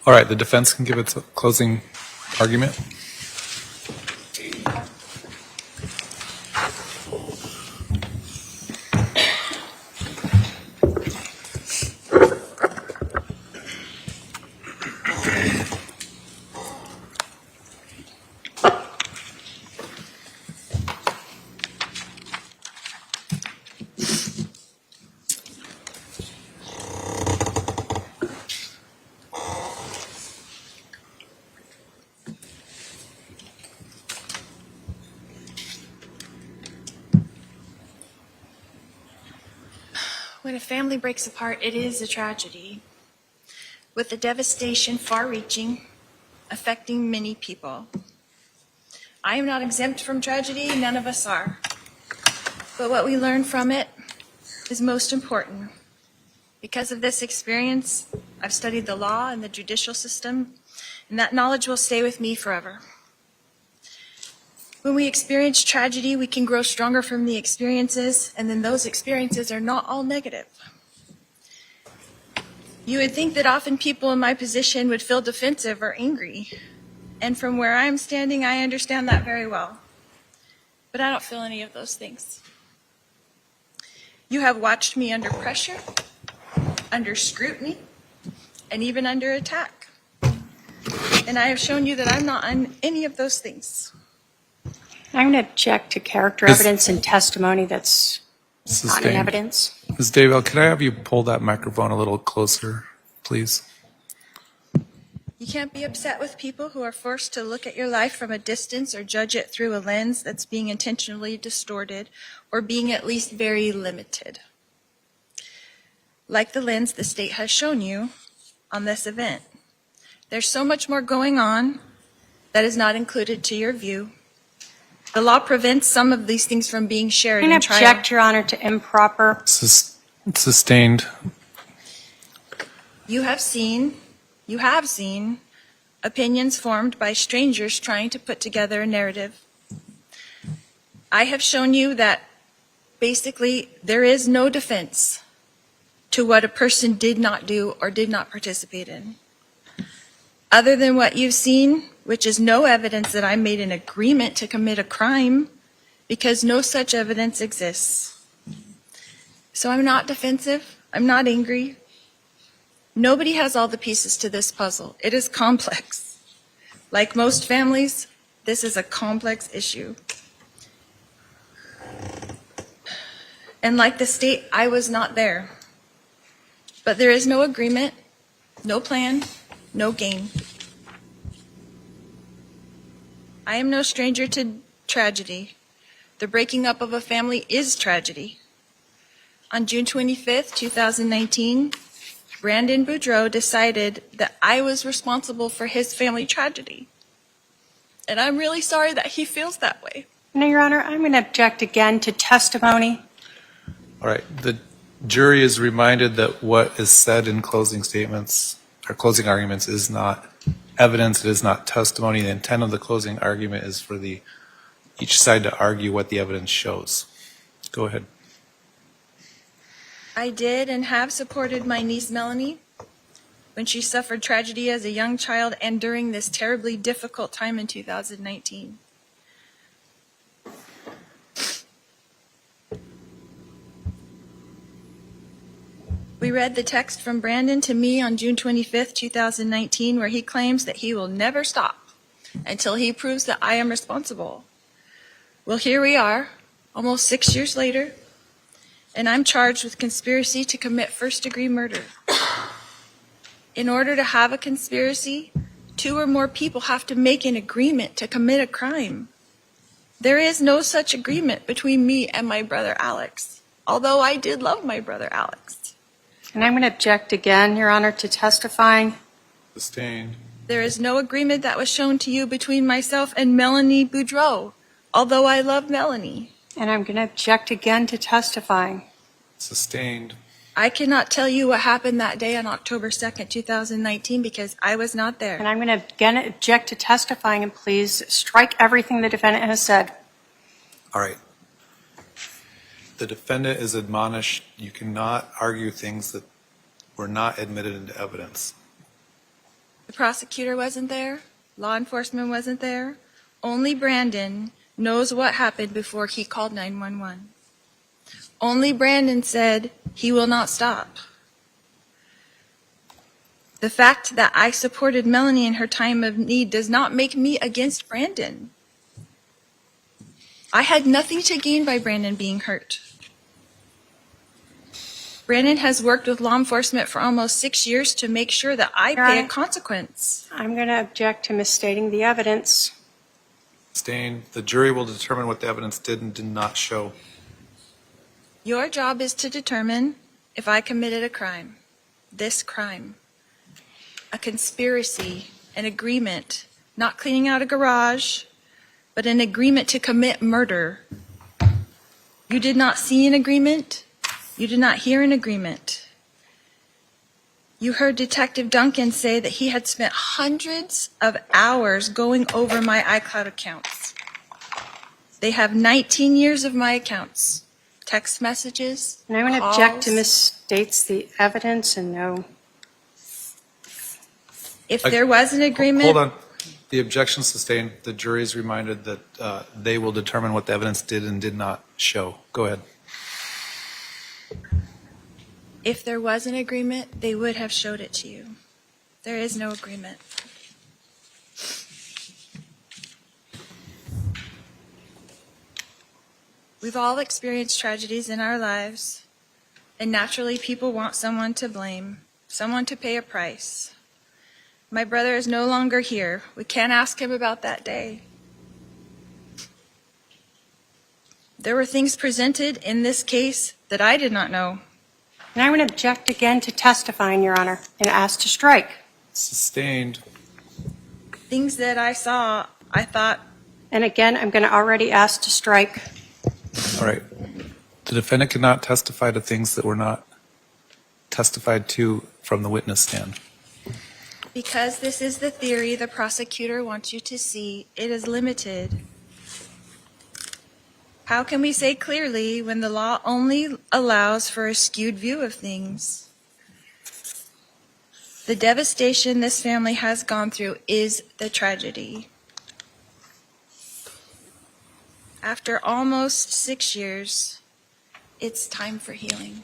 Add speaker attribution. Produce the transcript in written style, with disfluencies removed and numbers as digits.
Speaker 1: All right, the defense can give its closing argument.
Speaker 2: When a family breaks apart, it is a tragedy, with the devastation far-reaching, affecting many people. I am not exempt from tragedy, none of us are. But what we learn from it is most important. Because of this experience, I've studied the law and the judicial system, and that knowledge will stay with me forever. When we experience tragedy, we can grow stronger from the experiences, and then those experiences are not all negative. You would think that often people in my position would feel defensive or angry, and from where I'm standing, I understand that very well. But I don't feel any of those things. You have watched me under pressure, under scrutiny, and even under attack. And I have shown you that I'm not on any of those things.
Speaker 3: I'm going to object to character evidence and testimony that's not in evidence.
Speaker 1: Ms. Daybell, could I have you pull that microphone a little closer, please?
Speaker 2: You can't be upset with people who are forced to look at your life from a distance or judge it through a lens that's being intentionally distorted or being at least very limited. Like the lens the state has shown you on this event. There's so much more going on that is not included to your view. The law prevents some of these things from being shared
Speaker 3: I'm
Speaker 2: in
Speaker 3: going to
Speaker 2: trial.
Speaker 3: object, Your Honor, to improper.
Speaker 1: Sustained.
Speaker 2: You have seen opinions formed by strangers trying to put together a narrative. I have shown you that basically there is no defense to what a person did not do or did not participate in. Other than what you've seen, which is no evidence that I made an agreement to commit a crime, because no such evidence exists. So I'm not defensive. I'm not angry. Nobody has all the pieces to this puzzle. It is complex. Like most families, this is a complex issue. And like the state, I was not there. But there is no agreement, no plan, no game. I am no stranger to tragedy. The breaking up of a family is tragedy. On June 25th, 2019, Brandon Boudreaux decided that I was responsible for his family tragedy. And I'm really sorry that he feels that way.
Speaker 3: No, Your Honor, I'm going to object again to testimony.
Speaker 1: All right, the jury is reminded that what is said in closing statements or closing arguments is not evidence, it is not testimony. The intent of the closing argument is for each side to argue what the evidence shows. Go ahead.
Speaker 2: I did and have supported my niece Melanie when she suffered tragedy as a young child and during this terribly difficult time in 2019. We read the text from Brandon to me on June 25th, 2019, where he claims that he will never stop until he proves that I am responsible. Well, here we are, almost 6 years later, and I'm charged with conspiracy to commit first-degree murder. In order to have a conspiracy, 2 or more people have to make an agreement to commit a crime. There is no such agreement between me and my brother Alex, although I did love my brother Alex.
Speaker 3: And I'm going to object again, Your Honor, to testifying.
Speaker 1: Sustained.
Speaker 2: There is no agreement that was shown to you between myself and Melanie Boudreaux, although I love Melanie.
Speaker 3: And I'm going to object again to testifying.
Speaker 1: Sustained.
Speaker 2: I cannot tell you what happened that day on October 2nd, 2019, because I was not there.
Speaker 3: And I'm going to again object to testifying, and please strike everything the defendant has said.
Speaker 1: All right. The defendant is admonished you cannot argue things that were not admitted into evidence.
Speaker 2: The prosecutor wasn't there. Law enforcement wasn't there. Only Brandon knows what happened before he called 911. Only Brandon said he will not stop. The fact that I supported Melanie in her time of need does not make me against Brandon. I had nothing to gain by Brandon being hurt. Brandon has worked with law enforcement for almost 6 years to make sure that I pay a consequence.
Speaker 3: I'm going to object to misstating the evidence.
Speaker 1: Sustained. The jury will determine what the evidence did and did not show.
Speaker 2: Your job is to determine if I committed a crime. This crime. A conspiracy, an agreement, not cleaning out a garage, but an agreement to commit murder. You did not see an agreement. You did not hear an agreement. You heard Detective Duncan say that he had spent hundreds of hours going over my iCloud accounts. They have 19 years of my accounts. Text messages,
Speaker 3: And I'm going to object to
Speaker 2: calls.
Speaker 3: misstates the evidence and no.
Speaker 2: If there was an agreement.
Speaker 1: Hold on. The objection sustained. The jury is reminded that they will determine what the evidence did and did not show. Go ahead.
Speaker 2: If there was an agreement, they would have showed it to you. There is no agreement. We've all experienced tragedies in our lives, and naturally people want someone to blame, someone to pay a price. My brother is no longer here. We can't ask him about that day. There were things presented in this case that I did not know.
Speaker 3: And I'm going to object again to testifying, Your Honor, and ask to strike.
Speaker 1: Sustained.
Speaker 2: Things that I saw, I thought,
Speaker 3: And again, I'm going to already ask to strike.
Speaker 1: All right. The defendant cannot testify to things that were not testified to from the witness stand.
Speaker 2: because this is the theory the prosecutor wants you to see, it is limited. How can we say clearly when the law only allows for a skewed view of things? The devastation this family has gone through is the tragedy. After almost 6 years, it's time for healing.